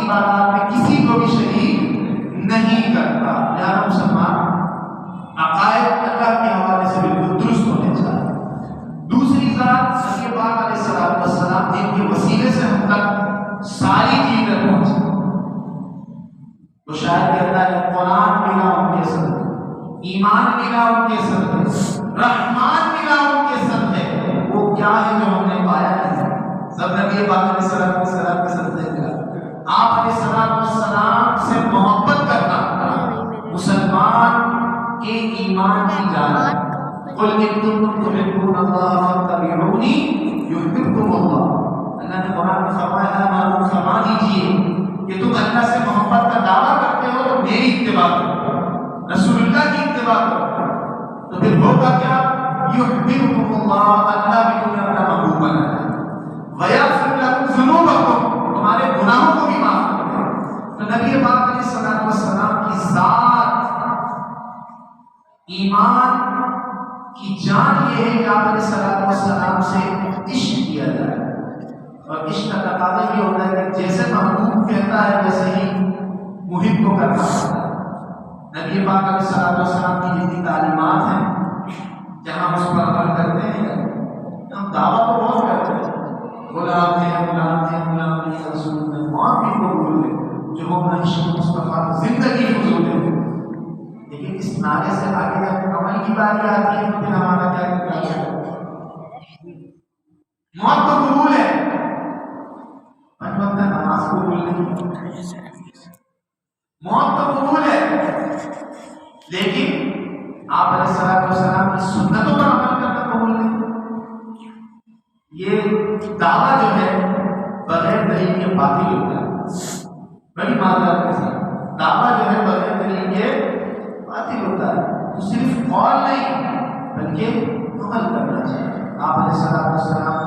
عبادات میں کسی کو بھی شریک نہیں کرتا۔ یار مسلمان عقائد اللہ کے حوالے سے بالکل درست ہونے چاہیے۔ دوسری ذات نبی پاک علیہ الصلوۃ والسلام جن کے وسیلے سے ہم تک ساری چیزیں پہنچی، تو شاید کہتا ہے قرآن ملا ان کے ساتھ، ایمان ملا ان کے ساتھ، رحمان ملا ان کے ساتھ، وہ کیا ہے جو ہم نے پایا نہیں؟ سب نبی پاک علیہ الصلوۃ والسلام کے ساتھ ملا۔ آپ علیہ الصلوۃ والسلام سے محبت کرنا مسلمان کے ایمان کی جان ہے۔ قل ان کنتم تحبون اللہ فاتبعونی یحببکم اللہ۔ اللہ نے قرآن میں فرمایا ہے معلوم فرما دیجیے کہ تم اللہ سے محبت کا دعویٰ کرتے ہو تو میری اتباع کرو، رسول اللہ کی اتباع کرو، تو پھر ہوگا کیا؟ یحببکم اللہ، اللہ بھی تمہیں اپنا محبوب بنانا ہے، ویغفر لکم ذنوبکم، تمہارے گناہوں کو بھی معاف کرتے ہیں۔ تو نبی پاک علیہ الصلوۃ والسلام کی ذات، ایمان کی جان یہ ہے کہ آپ علیہ الصلوۃ والسلام سے عشق کیا جائے، اور عشق کا تقاضا یہ ہوتا ہے کہ جیسے محبوب کہتا ہے ویسے ہی محب کو کرنا ہوتا ہے۔ نبی پاک علیہ الصلوۃ والسلام کی جتنی تعلیمات ہیں جہاں ہم اس پر عمل کرتے ہیں، ہم دعویٰ تو بہت کرتے ہیں، غلام ہیں غلام ہیں غلام ہیں رسول میں معافی کو بھول گئے جو ہم عشق مصطفیٰ زندگی فضول ہے، لیکن اس نعرے سے آگے جب عمل کی باری آتی ہے تو پھر ہمارا کیا کرنا ہے؟ موت تو قبول ہے، نماز کو قبول نہیں، موت تو قبول ہے، لیکن آپ علیہ الصلوۃ والسلام کی سنتوں پر عمل کرنا قبول نہیں۔ یہ دعویٰ جو ہے بغیر دلیل کے باطل ہوتا ہے، بڑی معذرت کے ساتھ دعویٰ جو ہے بغیر دلیل کے باطل ہوتا ہے، تو صرف قول نہیں بلکہ عمل کرنا چاہیے۔ آپ علیہ الصلوۃ والسلام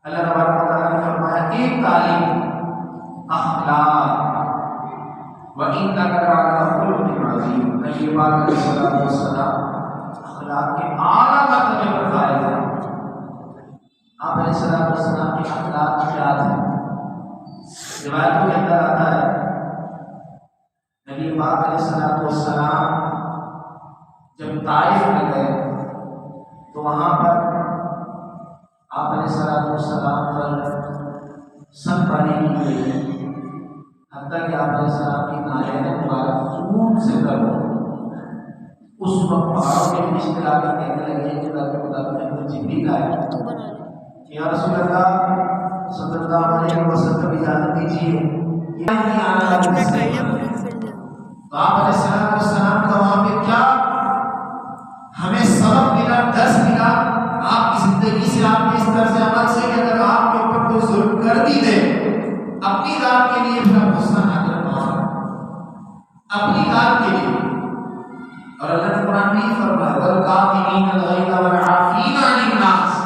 اللہ تبارک و تعالیٰ نے فرمایا ایک تعلیم اخلاق، وَإِنَّكَ لَعَلَىٰ خُلُقٍ عَظِيمٍ، نبی پاک علیہ الصلوۃ والسلام اخلاق کے اعلیٰ مرتبے پر فائز ہیں۔ آپ علیہ الصلوۃ والسلام کے اخلاق کیا تھے؟ روایتوں کے اندر آتا ہے نبی پاک علیہ الصلوۃ والسلام جب طائف میں گئے تو وہاں پر آپ علیہ الصلوۃ والسلام پر سن پڑی کی گئی، حتیٰ کہ آپ علیہ السلام کی نالیاں مبارک خون سے تر ہو۔ اس وقت پہاڑوں کے رشتے آ کر کہنے لگے کہ اللہ کے مطابق جبریل آئے کہ یا رسول اللہ صلی اللہ علیہ وسلم اجازت دیجیے کہ نہیں آنا ہے۔ تو آپ علیہ السلام والسلام کا وہاں پہ کیا ہمیں سبق ملا، درس ملا آپ کی زندگی سے، آپ کے اس طرز عمل سے کہ اگر آپ کے اوپر کوئی ظلم کر بھی دے اپنی ذات کے لیے پھر غصہ نہ کرنا، اپنی ذات کے لیے۔ اور اللہ نے قرآن میں فرمایا وَالْكَاظِمِينَ الْغَيْظَ وَالْعَافِينَ عَنِ النَّاسِ،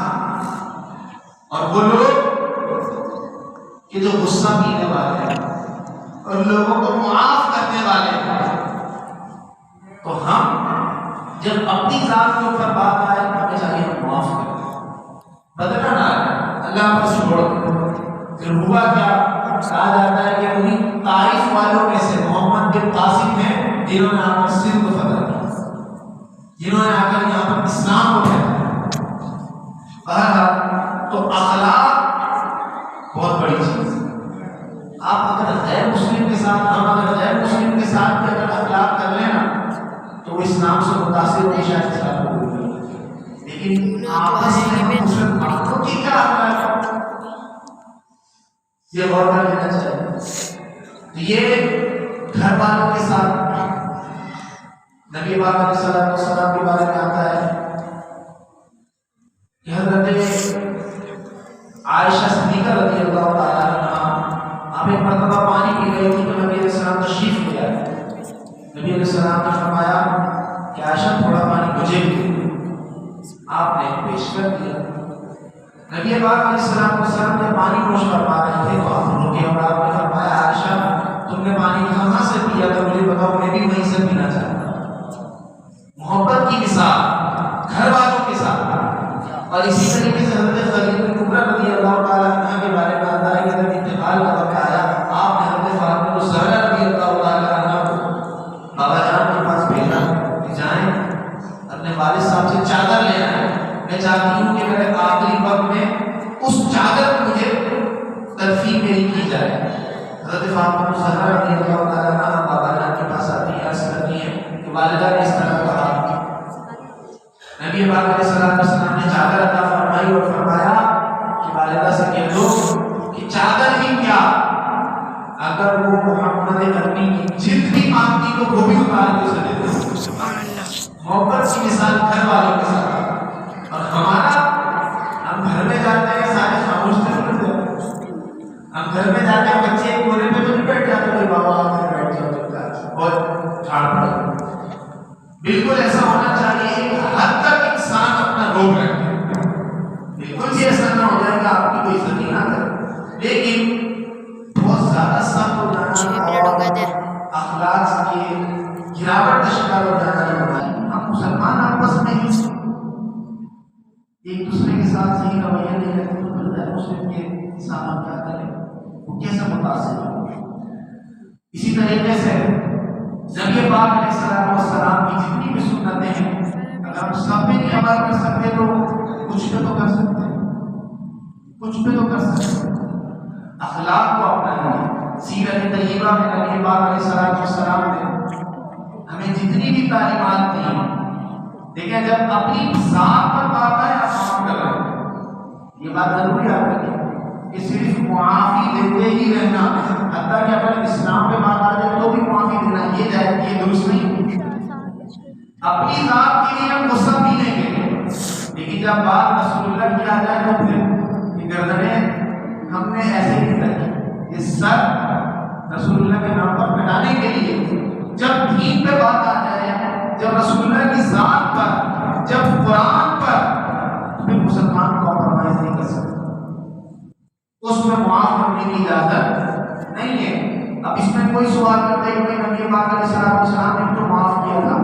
اور وہ لوگ کہ جو غصہ پینے والے ہیں اور لوگوں کو معاف کرنے والے ہیں۔ تو ہم جب اپنی ذات کے اوپر بات آئے ہمیں چاہیے ہم معاف کریں، بدلنا نہ آئے، اللہ پر چھوڑ دیں۔ پھر ہوا کیا؟ کہا جاتا ہے کہ انہیں طائف والوں میں سے محمد بن قاسم ہیں جنہوں نے آ کر سندھ کو فتح کیا، جنہوں نے آ کر یہاں پر اسلام کو پھیلایا۔ بہرحال تو اخلاق بہت بڑی چیز ہے۔ آپ اگر غیر مسلم کے ساتھ، ہم اگر غیر مسلم کے ساتھ بھی اگر اخلاق کر لیں نا تو وہ اسلام سے متاثر ہوگی، شاید اسلام کو بھول جائے، لیکن آپس میں مسلمانوں کی کیا اخلاق ہے یہ غور کر لینا چاہیے۔ یہ گھر والوں کے ساتھ نبی پاک علیہ الصلوۃ والسلام کے بارے میں آتا ہے کہ حضرت عائشہ صدیقہ رضی اللہ تعالیٰ عنہا آپ ایک مرتبہ پانی پی رہی تھی تو نبی علیہ السلام تشریف لے آئے۔ نبی علیہ السلام نے فرمایا کہ عائشہ تھوڑا پانی مجھے بھی، آپ نے پیش کر دیا۔ نبی پاک علیہ السلام جب پانی نوش فرما رہے تھے تو آپ رکے اور آپ نے فرمایا عائشہ تم نے پانی کہاں سے پیا تو مجھے بتاؤ، میں بھی وہیں سے پینا چاہتا ہوں۔ محبت کی مثال گھر والوں کے ساتھ۔ اور اسی طریقے سے حضرت خدیجہ کبریٰ رضی اللہ تعالیٰ عنہ کے بارے میں آتا ہے کہ جب انتقال کا وقت آیا آپ نے جائے. حضرت فاطمہ الزہرا رضی اللہ تعالیٰ عنہ بابا جان کے پاس آتی ہیں، عرض کرتی ہیں کہ والدہ نے اس طرح کہا. نبی پاک علیہ السلام نے چادر عطا فرمائی اور فرمایا کہ والدہ سے کہہ دو کہ چادر ہی کیا، اگر وہ محمد عربی کی جلد بھی مانگتی تو وہ بھی اتار کے اسے دے دو. محبت کی مثال گھر والوں کے ساتھ. اور ہمارا، ہم گھر میں جاتے ہیں سارے خاموش نہیں ہوتے. ہم گھر میں جاتے ہیں بچے ایک کونے پہ تو نہیں بیٹھ جاتے کہ بابا آپ میں بیٹھ جاؤ اور جھاڑ پڑے. بالکل ایسا ہونا چاہیے کہ حد تک انسان اپنا روک رکھے. بالکل بھی ایسا نہ ہو جائے کہ آپ کی کوئی عزت ہی نہ کرے، لیکن بہت زیادہ سخت ہو جانا اور اخلاق کے گراوٹ کا شکار ہو جانا جو ہے. ہم مسلمان آپس میں ہی ایک دوسرے کے ساتھ صحیح رویہ نہیں رکھتے تو پھر غیر مسلم کے ساتھ ہم کیا کریں، وہ کیسے متاثر ہوں. اسی طریقے سے نبی پاک علیہ السلام کی جتنی بھی سنتیں ہیں اگر ہم سب پہ نہیں عمل کر سکتے تو کچھ پہ تو کر سکتے ہیں، کچھ پہ تو کر سکتے ہیں. اخلاق کو اپنائیں. سیرت طیبہ میں نبی پاک علیہ السلام نے ہمیں جتنی بھی تعلیمات دی، دیکھیں جب اپنی ذات پر بات آئے آپ معاف کر رہے ہیں، یہ بات ضروری یاد رکھیں کہ صرف معافی دیتے ہی رہنا، حتیٰ کہ اگر اسلام پہ بات آ جائے تو بھی معافی دینا، یہ درست نہیں. اپنی ذات کے لیے ہم غصہ پی لیں گے، لیکن جب بات رسول اللہ کی آ جائے تو پھر یہ گردنیں ہم نے ایسے ہی رکھی، یہ سر رسول اللہ کے نام پر کٹانے کے لیے. جب دین پہ بات آ جائے، جب رسول اللہ کی ذات پر، جب قرآن پر، پھر مسلمان کمپرومائز نہیں کر سکتے. اس میں معاف کرنے کی اجازت نہیں ہے. اب اس میں کوئی سوال کرتے ہیں کہ نبی پاک علیہ السلام نے تو معاف کیا تھا،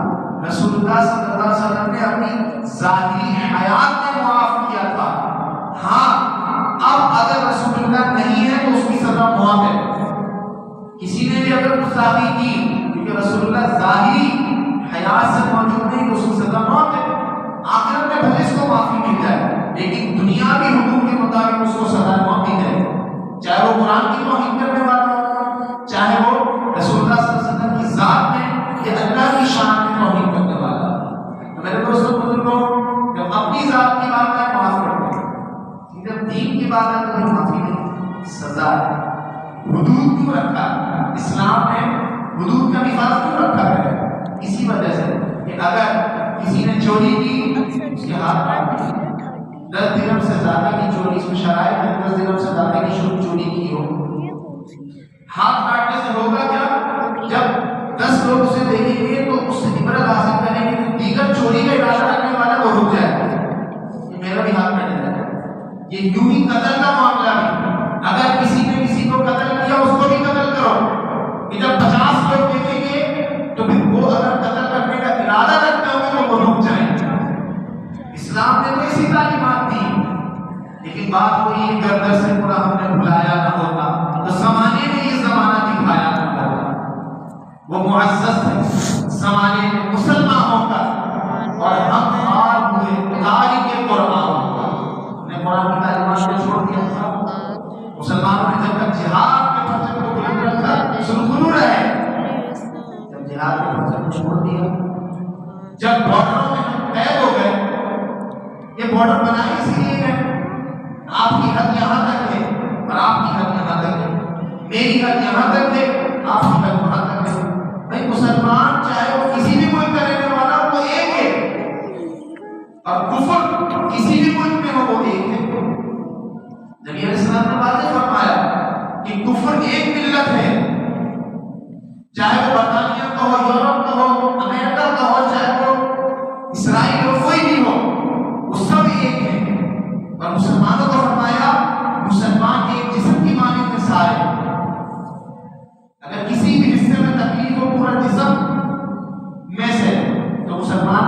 رسول اللہ صلی اللہ علیہ وسلم نے اپنی ظاہری حیات میں معاف کیا تھا. ہاں، اب اگر رسول اللہ نہیں ہے تو اس کی سزا موت ہے. کسی نے بھی اگر گستاخی کی کیونکہ رسول اللہ ظاہری حیات سے موجود نہیں تو اس کی سزا موت ہے. آخرت میں بھلے اس کو معافی مل جائے لیکن دنیاوی حقوق کے مطابق اس کو سزا موت دی جائے، چاہے وہ قرآن کی توہین کرنے والا ہو، چاہے وہ رسول اللہ صلی اللہ علیہ وسلم کی ذات میں یا اللہ کی شان میں توہین کرنے والا. تو میرے دوستوں بزرگوں، جب اپنی ذات کی بات ہے معاف کر دیں، جب دین کی بات ہے تو کوئی معافی نہیں، سزا ہے. حدود کیوں رکھا اسلام نے؟ حدود کا نفاذ کیوں رکھا ہے؟ اسی وجہ سے کہ اگر کسی نے چوری کی اس کے ہاتھ کاٹ دیے. 10 درہم سے زیادہ کی چوری، اس میں شرائط ہے 10 درہم سے زیادہ کی چوری کی ہو، ہاتھ کاٹنے سے ہوگا کیا؟ جب 10 لوگ اسے دیکھیں گے تو اس سے عبرت حاصل کریں گے کہ دیگر چوری کا ارادہ رکھنے والا وہ رک جائے کہ میرا بھی ہاتھ کاٹ جائے. یہ یوں ہی قتل کا معاملہ بھی، اگر کسی نے کسی کو قتل کیا اس کو بھی قتل کرو، کہ جب 50 لوگ دیکھیں گے تو پھر وہ اگر قتل کرنے کا ارادہ رکھتے ہوں گے تو وہ رک جائیں. اسلام نے تو اسی تعلیمات دی، لیکن بات کو یہ گردر سے پورا ہم نے بھلایا نہ ہوتا تو زمانے میں یہ زمانہ دکھایا نہ ہوتا. وہ معزز تھے زمانے میں مسلمانوں کا، اور ہم خوار ہوئے تاریخ قرآن نے قرآن کی تعلیمات کو چھوڑ دیا تھا. مسلمانوں نے جب تک جہاد کے پرچم کو بلند رکھا سرخرو رہے، جب جہاد کے پرچم کو چھوڑ دیا، جب بارڈروں میں ہم قید ہو گئے. یہ بارڈر بنائے اسی لیے ہے، آپ کی حد یہاں تک ہے اور آپ کی حد یہاں تک ہے، میری حد یہاں تک ہے، آپ کی حد وہاں تک ہے. بھائی مسلمان چاہے وہ کسی بھی ملک کا رہنے والا ہو وہ ایک ہے، اور کفر کسی بھی ملک میں ہو وہ ایک ہے. نبی علیہ السلام نے واضح فرمایا کہ کفر ایک ملت ہے، چاہے وہ برطانیہ کا ہو، یورپ کا ہو، امریکہ کا ہو، چاہے وہ اسرائیل ہو، کوئی بھی ہو، وہ سب ایک ہے. اور مسلمانوں کو فرمایا مسلمان ایک جسم کی مانند میں سارے، اگر کسی بھی حصے میں تکلیف ہو پورا جسم میں سے تو مسلمان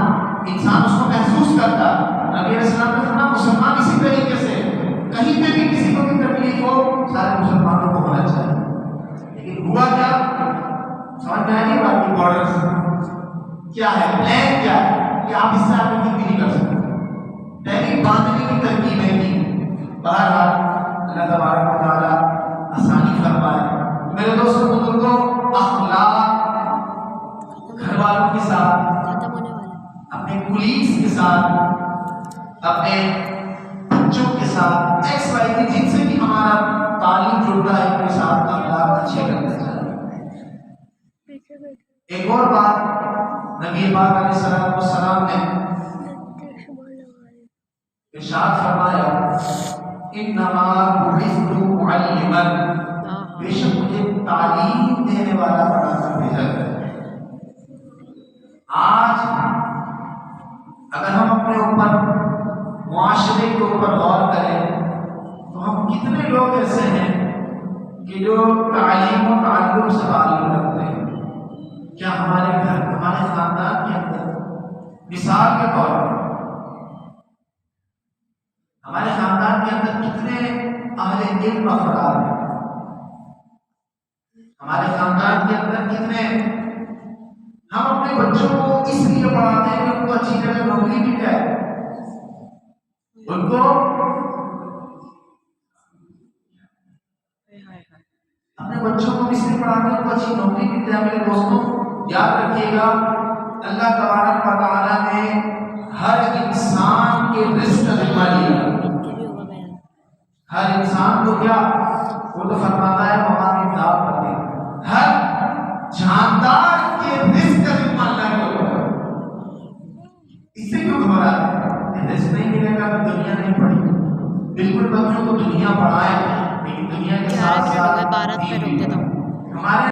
انسان اس کو محسوس کرتا. نبی علیہ السلام نے فرمایا مسلمان اسی طریقے سے کہیں پہ بھی کسی کو بھی تکلیف ہو سارے مسلمانوں کو ہونا چاہیے. لیکن ہوا کیا؟ سمجھ میں آئی بات کی؟ بارڈرز کیا ہے، پلان کیا ہے کہ آپ اس سے آگے کچھ بھی نہیں کر سکتے. پہلی باندھنے کی ترکیب ہے کہ بہرحال اللہ تبارک و تعالیٰ آسانی فرما پولیس کے ساتھ، اپنے بچوں کے ساتھ، ایکس وائی کی جن سے بھی ہمارا تعلق جڑتا ہے ان کے ساتھ اخلاق اچھے کرتے چاہیے۔ ایک اور بات نبی پاک علیہ السلام نے ارشاد فرمایا، انما بعثت معلما، بے شک مجھے تعلیم دینے والا بنا کر بھیجا گیا۔ آج اگر ہم اپنے اوپر، معاشرے کے اوپر غور کریں تو ہم کتنے لوگ ایسے ہیں کہ جو تعلیم و تعلم سے تعلق رکھتے ہیں۔ کیا ہمارے گھر، ہمارے خاندان کے اندر مثال کے طور پر ہمارے خاندان کے اندر کتنے اہل علم افراد ہیں؟ ہمارے خاندان کے اندر کتنے ہم اپنے بچوں کو اس لیے پڑھاتے ہیں کہ ان کو اچھی جگہ نوکری مل جائے، ان کو اپنے بچوں کو اس لیے پڑھاتے ہیں ان کو اچھی نوکری مل جائے۔ میرے دوستوں یاد رکھیے گا، اللہ تبارک و تعالیٰ نے ہر انسان کے رزق کا ذمہ لیا۔ ہر انسان کو کیا، وہ تو فرماتا ہے وہاں کی کتاب پڑھتے، ہر جاندار کے رزق کا ذمہ اللہ کے اوپر ہے۔ اس سے کیوں گھبراتے ہیں؟ رزق نہیں ملے گا تو دنیا نہیں پڑھی۔ بالکل بچوں کو دنیا پڑھائیں، لیکن دنیا کے ساتھ ساتھ ہمارے